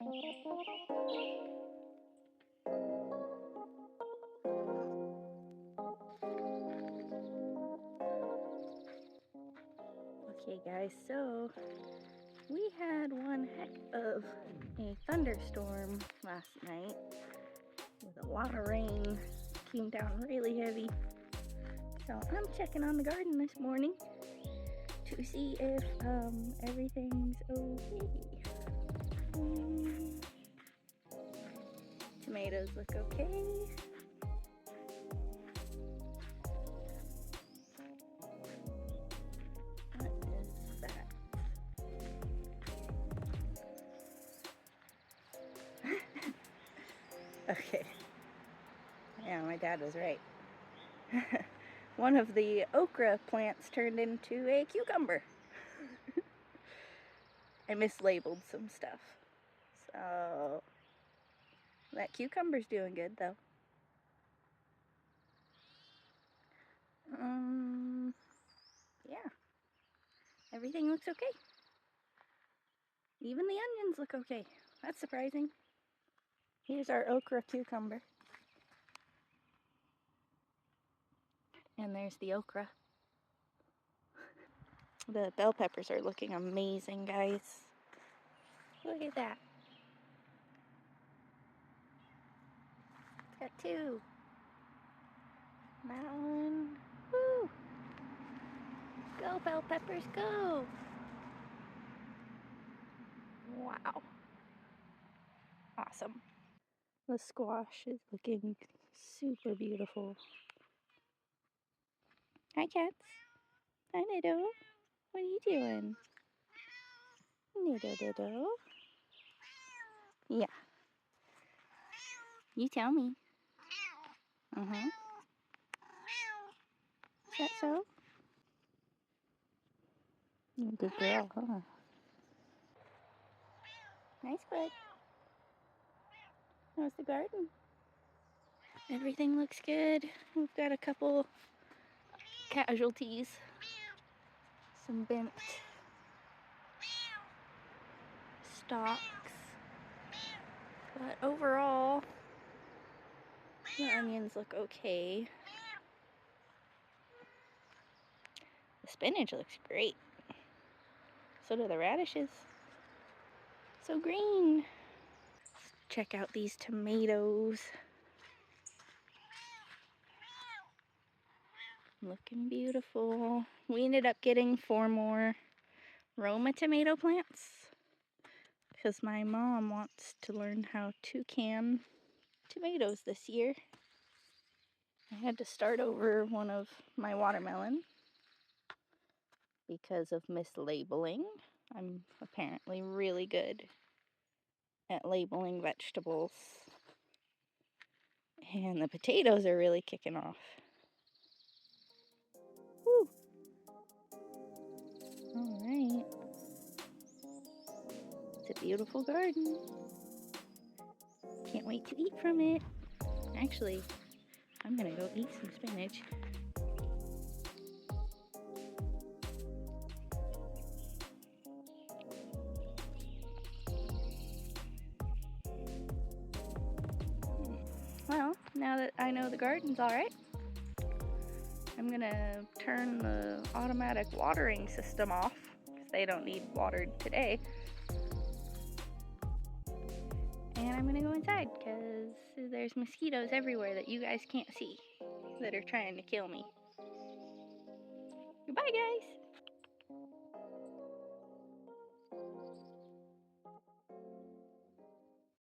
Okay guys, so we had one heck of a thunderstorm last night with a lot of rain. Came down really heavy. So I'm checking on the garden this morning to see if everything's okay. Tomatoes look okay. What is that? Okay. Yeah, my dad was right. One of the okra plants turned into a cucumber. I mislabeled some stuff. So that cucumber's doing good though. Yeah. Everything looks okay. Even the onions look okay. That's surprising. Here's our okra cucumber. And there's the okra. The bell peppers are looking amazing, guys. Look at that. It's got two. That one. Woo! Go, bell peppers, go! Wow. Awesome. The squash is looking super beautiful. Hi, cats. Hi, Nido. What are you doing? Nido. Yeah. You tell me. Uh-huh. Is that so? You're a good girl, huh? Nice bud. How's the garden? Everything looks good. We've got a couple casualties. Some bent stalks. But overall, the onions look okay. The spinach looks great. So do the radishes. So green. Check out these tomatoes. Looking beautiful. We ended up getting 4 more Roma tomato plants because my mom wants to learn how to can tomatoes this year. I had to start over one of my watermelon because of mislabeling. I'm apparently really good at labeling vegetables. And the potatoes are really kicking off. Woo! Alright. It's a beautiful garden. Can't wait to eat from it. Actually, I'm gonna go eat some spinach. Well, now that I know the garden's alright, I'm gonna turn the automatic watering system off because they don't need watered today. And I'm gonna go inside because there's mosquitoes everywhere that you guys can't see that are trying to kill me. Goodbye, guys!